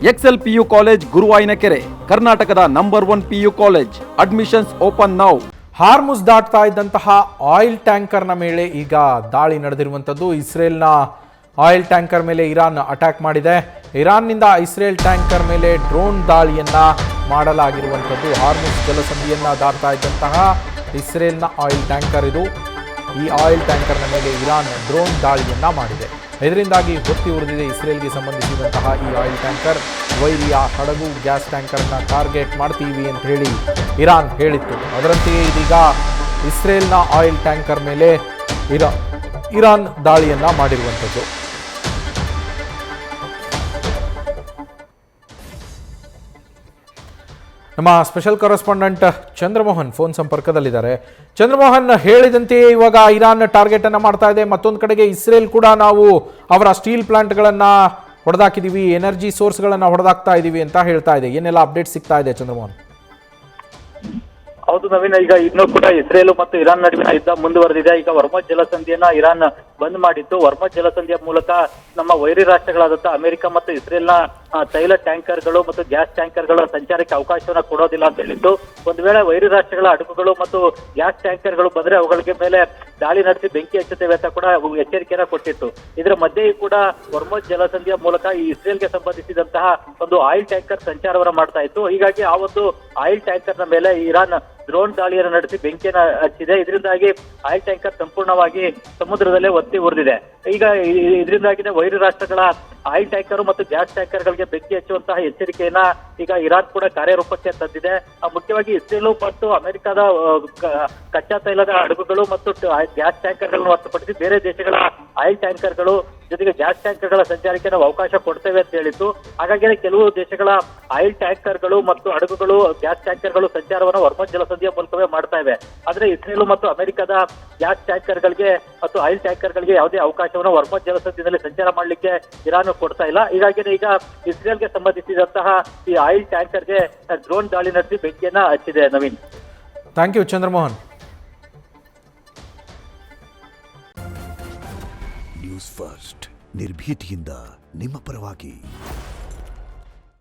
Excel PU college Guruvayanakere, ಕರ್ನಾಟಕದ number 1 PU college. Admissions open now. Hormuz ದಾಟ್ತಾ ಇದ್ದಂತಹ oil ಟ್ಯಾಂಕರ್ನ ಮೇಲೆ ಈಗ ದಾಳಿ ನಡೆದಿರುವಂಥದ್ದು. ಇಸ್ರೇಲ್ನ ಆಯಿಲ್ ಟ್ಯಾಂಕರ್ ಮೇಲೆ ಇರಾನ್ ಅಟ್ಯಾಕ್ ಮಾಡಿದೆ. ಇರಾನ್ನಿಂದ ಇಸ್ರೇಲ್ ಟ್ಯಾಂಕರ್ ಮೇಲೆ ಡ್ರೋನ್ ದಾಳಿಯನ್ನ ಮಾಡಲಾಗಿರುವಂಥದ್ದು. ಹಾರ್ಮುಸ್ ಜಲಸಂಧಿಯನ್ನ ದಾಟ್ತಾ ಇದ್ದಂತಹ ಇಸ್ರೇಲ್ನ ಆಯಿಲ್ ಟ್ಯಾಂಕರ್ ಇದು. ಈ ಆಯಿಲ್ ಟ್ಯಾಂಕರ್ನ ಮೇಲೆ ಇರಾನ್ ಡ್ರೋನ್ ದಾಳಿಯನ್ನ ಮಾಡಿದೆ. ಇದರಿಂದಾಗಿ ಹೊತ್ತಿ ಉರಿದಿದೆ ಇಸ್ರೇಲ್ಗೆ ಸಂಬಂಧಿಸಿದಂತಹ ಈ ಆಯಿಲ್ ಟ್ಯಾಂಕರ್. ವೈರಿಯ ಹಡಗು ಗ್ಯಾಸ್ ಟ್ಯಾಂಕರ್ನ ಟಾರ್ಗೆಟ್ ಮಾಡ್ತೀವಿ ಅಂತ ಹೇಳಿ ಇರಾನ್ ಹೇಳಿತ್ತು. ಅದರಂತೆಯೇ ಇದೀಗ ಇಸ್ರೇಲ್ನ ಆಯಿಲ್ ಟ್ಯಾಂಕರ್ ಮೇಲೆ ಇರಾನ್ ದಾಳಿಯನ್ನ ಮಾಡಿರುವಂಥದ್ದು. ನಮ್ಮ ಸ್ಪೆಷಲ್ ಕರೆಸ್ಪಾಂಡೆಂಟ್ ಚಂದ್ರಮೋಹನ್ ಫೋನ್ ಸಂಪರ್ಕದಲ್ಲಿದ್ದಾರೆ. ಚಂದ್ರಮೋಹನ್, ಹೇಳಿದಂತೆಯೇ ಇವಾಗ ಇರಾನ್ ಟಾರ್ಗೆಟ್ ಅನ್ನ ಮಾಡ್ತಾ ಇದೆ. ಮತ್ತೊಂದು ಕಡೆಗೆ ಇಸ್ರೇಲ್ ಕೂಡ ನಾವು ಅವರ ಸ್ಟೀಲ್ ಪ್ಲಾಂಟ್ಗಳನ್ನ ಹೊಡೆದಾಕಿದೀವಿ, ಎನರ್ಜಿ ಸೋರ್ಸ್ಗಳನ್ನ ಹೊಡೆದಾಕ್ತಾ ಇದೀವಿ ಅಂತ ಹೇಳ್ತಾ ಇದೆ. ಏನೆಲ್ಲ ಅಪ್ಡೇಟ್ ಸಿಗ್ತಾ ಇದೆ ಚಂದ್ರಮೋಹನ್? ಹೌದು ನವೀನ್, ಈಗ ಇನ್ನೂ ಕೂಡ ಇಸ್ರೇಲ್ ಮತ್ತು ಇರಾನ್ ನಡುವಿನ ಯುದ್ಧ ಮುಂದುವರೆದಿದೆ. ಈಗ ವರ್ಮಜ್ ಜಲಸಂಧಿಯನ್ನ ಇರಾನ್ ಬಂದ್ ಮಾಡಿತ್ತು. ವರ್ಮಜ್ ಜಲಸಂಧಿಯ ಮೂಲಕ ನಮ್ಮ ವೈರಿ ರಾಷ್ಟ್ರಗಳಾದಂಥ ಅಮೆರಿಕ ಮತ್ತು ಇಸ್ರೇಲ್ನ ತೈಲ ಟ್ಯಾಂಕರ್ಗಳು ಮತ್ತು ಗ್ಯಾಸ್ ಟ್ಯಾಂಕರ್ಗಳ ಸಂಚಾರಕ್ಕೆ ಅವಕಾಶವನ್ನ ಕೊಡೋದಿಲ್ಲ ಅಂತ ಹೇಳಿದ್ದು. ಒಂದು ವೇಳೆ ವೈರಿ ರಾಷ್ಟ್ರಗಳ ಹಡಗುಗಳು ಮತ್ತು ಗ್ಯಾಸ್ ಟ್ಯಾಂಕರ್ಗಳು ಬಂದ್ರೆ ಅವುಗಳಿಗೆ ಮೇಲೆ ದಾಳಿ ನಡೆಸಿ ಬೆಂಕಿ ಹಚ್ಚುತ್ತೇವೆ ಅಂತ ಕೂಡ ಎಚ್ಚರಿಕೆಯನ್ನ ಕೊಟ್ಟಿತ್ತು. ಇದರ ಮಧ್ಯೆಯೂ ಕೂಡ ವರ್ಮಜ್ ಜಲಸಂಧಿಯ ಮೂಲಕ ಈ ಇಸ್ರೇಲ್ಗೆ ಸಂಬಂಧಿಸಿದಂತಹ ಒಂದು ಆಯಿಲ್ ಟ್ಯಾಂಕರ್ ಸಂಚಾರವನ್ನ ಮಾಡ್ತಾ ಇತ್ತು. ಹೀಗಾಗಿ ಆ ಒಂದು ಆಯಿಲ್ ಟ್ಯಾಂಕರ್ನ ಮೇಲೆ ಇರಾನ್ ಡ್ರೋನ್ ದಾಳಿಯನ್ನು ನಡೆಸಿ ಬೆಂಕಿಯನ್ನು ಹಚ್ಚಿದೆ. ಇದರಿಂದಾಗಿ ಆಯಿಲ್ ಟ್ಯಾಂಕರ್ ಸಂಪೂರ್ಣವಾಗಿ ಸಮುದ್ರದಲ್ಲೇ ಒತ್ತಿ ಉರಿದಿದೆ. ಈಗ ಇದರಿಂದಾಗಿ ವೈರಿ ರಾಷ್ಟ್ರಗಳ ಆಯಿಲ್ ಟ್ಯಾಂಕರ್ ಮತ್ತು ಗ್ಯಾಸ್ ಟ್ಯಾಂಕರ್ಗಳಿಗೆ ಬೆಂಕಿ ಹಚ್ಚುವಂತಹ ಎಚ್ಚರಿಕೆಯನ್ನ ಈಗ ಇರಾನ್ ಕೂಡ ಕಾರ್ಯರೂಪಕ್ಕೆ ತಂದಿದೆ. ಮುಖ್ಯವಾಗಿ ಇಸ್ರೇಲು ಮತ್ತು ಅಮೆರಿಕದ ಕಚ್ಚಾ ತೈಲದ ಹಡಗುಗಳು ಮತ್ತು ಗ್ಯಾಸ್ ಟ್ಯಾಂಕರ್ಗಳನ್ನು ಹೊರತುಪಡಿಸಿ ಬೇರೆ ದೇಶಗಳ ಆಯಿಲ್ ಟ್ಯಾಂಕರ್ಗಳು ಜೊತೆಗೆ ಗ್ಯಾಸ್ ಟ್ಯಾಂಕರ್ಗಳ ಸಂಚಾರಕ್ಕೆ ನಾವು ಅವಕಾಶ ಕೊಡ್ತೇವೆ ಅಂತ ಹೇಳಿತ್ತು. ಹಾಗಾಗಿ ಕೆಲವು ದೇಶಗಳ ಆಯಿಲ್ ಟ್ಯಾಂಕರ್ಗಳು ಮತ್ತು ಹಡಗುಗಳು ಗ್ಯಾಸ್ ಟ್ಯಾಂಕರ್ಗಳು ಸಂಚಾರವನ್ನು ವರ್ಮಜ್ ಜಲಸಂಧಿಯ ಮೂಲಕವೇ ಮಾಡ್ತಾ ಇವೆ. ಆದ್ರೆ ಇಸ್ರೇಲ್ ಮತ್ತು ಅಮೆರಿಕದ ಗ್ಯಾಸ್ ಟ್ಯಾಂಕರ್ಗಳಿಗೆ ಮತ್ತು ಆಯಿಲ್ ಟ್ಯಾಂಕರ್ಗಳಿಗೆ ಯಾವುದೇ ಅವಕಾಶವನ್ನು ವರ್ಮಜ್ ಜಲಸಂಧಿಯಲ್ಲಿ ಸಂಚಾರ ಮಾಡಲಿಕ್ಕೆ ಇರಾನ್ ಕೊಡ್ತಾ ಇಲ್ಲ. ಹೀಗಾಗಿ ಈಗ ಇಸ್ರೇಲ್ಗೆ ಸಂಬಂಧಿಸಿದಂತಹ ಈ ಆಯಿಲ್ ಟ್ಯಾಂಕರ್ಗೆ ಡ್ರೋನ್ ದಾಳಿ ನಡೆಸಿ ಬೆಂಕಿಯನ್ನ ಹಚ್ಚಿದೆ. Naveen, thank you Chandramohan. News first ನಿರ್ಭೀತಿಯಿಂದ ನಿಮ್ಮ ಪರವಾಗಿ.